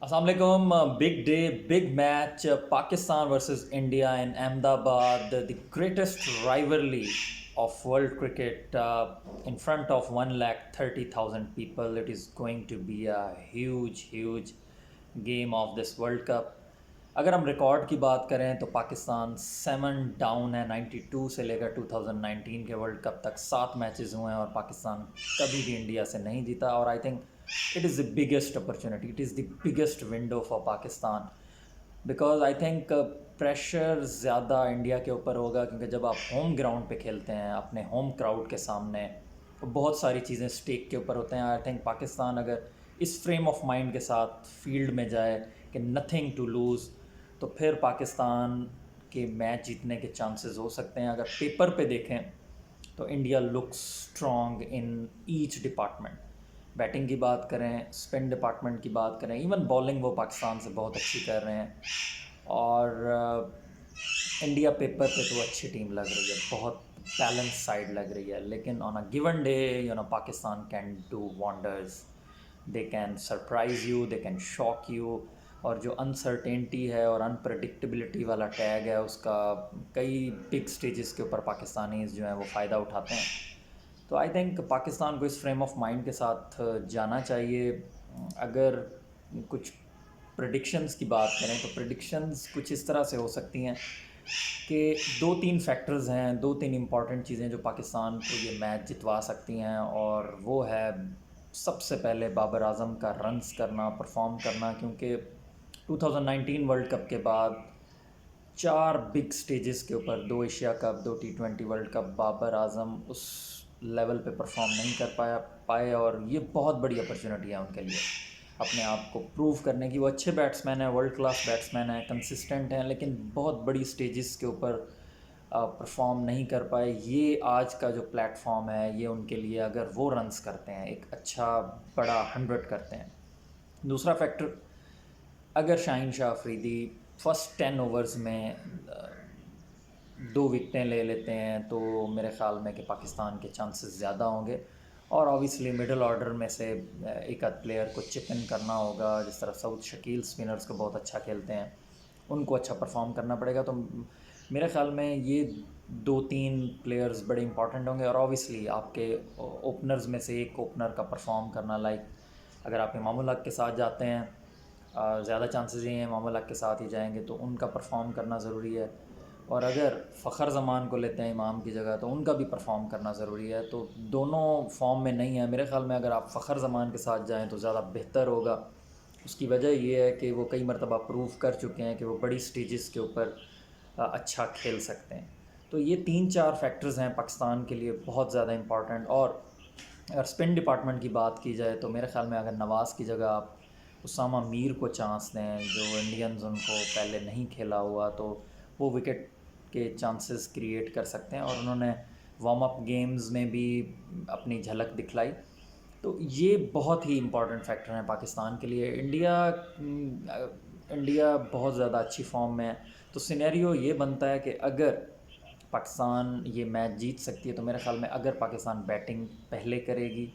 Assalamualaikum. Big day, big match. Pakistan versus India in Ahmedabad. The greatest rivalry of world cricket in front of 1,30,000 people. It is going to be a huge, huge game of this World Cup. अगर हम record की बात करें तो Pakistan 7 down है 92 से लेकर 2019 के वर्ल्ड कप तक 7 मैचेस हुए हैं और पाकिस्तान कभी भी इंडिया से नहीं जीता और I think it is the biggest opportunity, it is the biggest window for Pakistan because I think pressure ज़्यादा इंडिया के ऊपर होगा क्योंकि जब आप होम ग्राउंड पे खेलते हैं अपने होम क्राउड के सामने तो बहुत सारी चीज़ें स्टेक के ऊपर होते हैं। आई थिंक पाकिस्तान अगर इस फ्रेम ऑफ माइंड के साथ फील्ड में जाए कि नथिंग टू लूज़ तो फिर पाकिस्तान के मैच जीतने के चांसेस हो सकते हैं। अगर पेपर पे देखें तो India looks strong in each department. Batting की बात करें, स्पिन डिपार्टमेंट की बात करें, इवन बॉलिंग वो पाकिस्तान से बहुत अच्छी कर रहे हैं और इंडिया पेपर पे तो अच्छी टीम लग रही है, बहुत बैलेंस साइड लग रही है, लेकिन on a given day Pakistan can do wonders, they can surprise you, they can shock you. और जो अनसर्टेनिटी है और अनप्रडिक्टेबिलिटी वाला टैग है उसका कई बिग स्टेजेस के ऊपर पाकिस्तानीज़ जो हैं वो फ़ायदा उठाते हैं। तो आई थिंक पाकिस्तान को इस फ्रेम ऑफ माइंड के साथ जाना चाहिए। अगर कुछ प्रेडिक्शंस की बात करें तो प्रेडिक्शंस कुछ इस तरह से हो सकती हैं कि दो तीन फैक्टर्स हैं, दो तीन इंपॉर्टेंट चीज़ें जो पाकिस्तान को ये मैच जितवा सकती हैं और वो है सबसे पहले बाबर आजम का रन्स करना, परफॉर्म करना, क्योंकि 2019 वर्ल्ड कप के बाद 4 बिग स्टेजेस के ऊपर, 2 Asia cup, 2 T20 world cup, Babar Azam उस लेवल पे परफॉर्म नहीं कर पाए और ये बहुत बड़ी अपॉर्चुनिटी है उनके लिए अपने आप को प्रूव करने की। वो अच्छे बैट्समैन हैं, वर्ल्ड क्लास बैट्समैन हैं, कंसिस्टेंट हैं, लेकिन बहुत बड़ी स्टेजेस के ऊपर परफॉर्म नहीं कर पाए। ये आज का जो प्लेटफॉर्म है ये उनके लिए, अगर वो रन्स करते हैं, एक अच्छा बड़ा 100 करते हैं। दूसरा फैक्टर, अगर शाहीन शाह अफरीदी फर्स्ट 10 ओवर्स में 2 विकटें ले लेते हैं तो मेरे ख़्याल में कि पाकिस्तान के चांसेस ज़्यादा होंगे। और ऑब्वियसली मिडल ऑर्डर में से एक आध प्लेयर को चिप इन करना होगा, जिस तरह साउथ शकील स्पिनर्स को बहुत अच्छा खेलते हैं, उनको अच्छा परफॉर्म करना पड़ेगा। तो मेरे ख़्याल में ये 2-3 प्लेयर्स बड़े इंपॉर्टेंट होंगे और ऑब्वियसली आपके ओपनर्स में से एक ओपनर का परफॉर्म करना, लाइक अगर आप इमामुल हक के साथ जाते हैं, ज़्यादा चांसेस ये हैं इमामुल हक के साथ ही जाएंगे, तो उनका परफॉर्म करना ज़रूरी है। और अगर फ़खर ज़मान को लेते हैं इमाम की जगह तो उनका भी परफॉर्म करना ज़रूरी है। तो दोनों फॉर्म में नहीं है मेरे ख़्याल में, अगर आप फ़खर ज़मान के साथ जाएं तो ज़्यादा बेहतर होगा। उसकी वजह ये है कि वो कई मरतबा प्रूव कर चुके हैं कि वो बड़ी स्टेजेस के ऊपर अच्छा खेल सकते हैं। तो ये 3-4 फैक्टर्स हैं पाकिस्तान के लिए बहुत ज़्यादा इंपॉर्टेंट। और अगर स्पिन डिपार्टमेंट की बात की जाए तो मेरे ख़्याल में अगर नवाज़ की जगह आप उसामा मीर को चांस दें, जो इंडियंस उनको पहले नहीं खेला हुआ, तो वो विकेट के चांसेस क्रिएट कर सकते हैं और उन्होंने वार्म अप गेम्स में भी अपनी झलक दिखलाई। तो ये बहुत ही इम्पॉर्टेंट फैक्टर हैं पाकिस्तान के लिए। इंडिया बहुत ज़्यादा अच्छी फॉर्म में है, तो सिनेरियो ये बनता है कि अगर पाकिस्तान ये मैच जीत सकती है तो मेरे ख़्याल में अगर पाकिस्तान बैटिंग पहले करेगी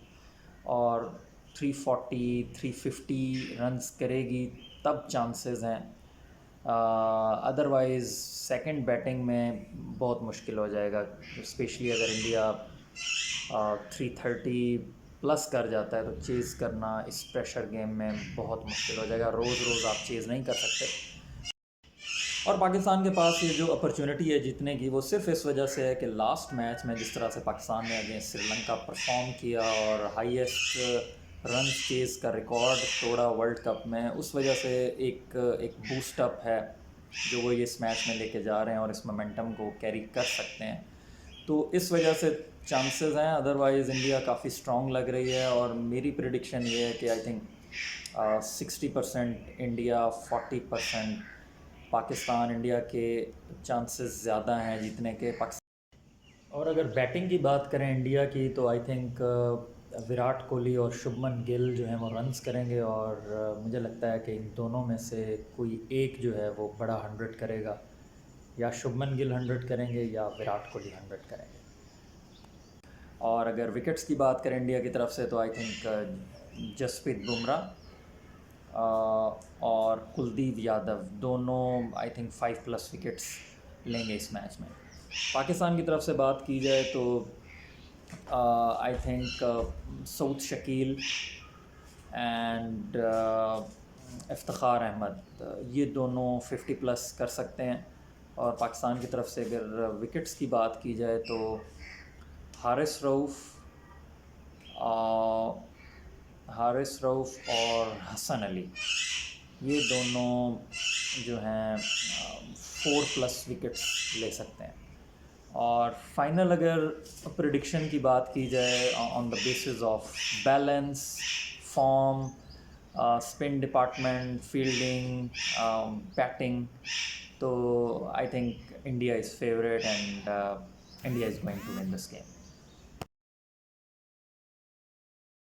और 340-350 रन्स करेगी तब चांसेस हैं। अदरवाइज़ सेकंड बैटिंग में बहुत मुश्किल हो जाएगा, स्पेशली अगर इंडिया 330 प्लस कर जाता है तो चेज़ करना इस प्रेशर गेम में बहुत मुश्किल हो जाएगा। रोज़ रोज़ आप चेज़ नहीं कर सकते। और पाकिस्तान के पास ये जो अपॉर्चुनिटी है जीतने की वो सिर्फ इस वजह से है कि लास्ट मैच में जिस तरह से पाकिस्तान ने अगेंस्ट श्रीलंका परफॉर्म किया और हाईएस्ट रन चेज़ का रिकॉर्ड तोड़ा वर्ल्ड कप में, उस वजह से एक एक बूस्टअप है जो वो ये इस मैच में लेके जा रहे हैं और इस मोमेंटम को कैरी कर सकते हैं। तो इस वजह से चांसेस हैं, अदरवाइज़ इंडिया काफ़ी स्ट्रॉन्ग लग रही है और मेरी प्रिडिक्शन ये है कि I think 60% India, 40% Pakistan. India के चांसेस ज़्यादा हैं जीतने के पाकिस्तान। और अगर बैटिंग की बात करें इंडिया की तो आई थिंक विराट कोहली और शुभमन गिल जो हैं वो रन्स करेंगे और मुझे लगता है कि इन दोनों में से कोई एक जो है वो बड़ा 100 करेगा, या शुभमन गिल 100 करेंगे या विराट कोहली 100 करेंगे। और अगर विकेट्स की बात करें इंडिया की तरफ से तो आई थिंक जसप्रीत बुमराह कुलदीप यादव, दोनों आई थिंक 5+ विकेट्स लेंगे इस मैच में। पाकिस्तान की तरफ से बात की जाए तो I think Saud Shakeel and Iftikhar Ahmed, ये दोनों 50+ कर सकते हैं। और पाकिस्तान की तरफ से अगर विकेट्स की बात की जाए तो हारिस रऊफ़ और हसन अली, ये दोनों जो हैं 4+ विकेट्स ले सकते हैं। और फाइनल अगर प्रिडिक्शन की बात की जाए on the basis of balance, form, spin department, fielding, batting, तो I think India is favourite and India is going to win this game.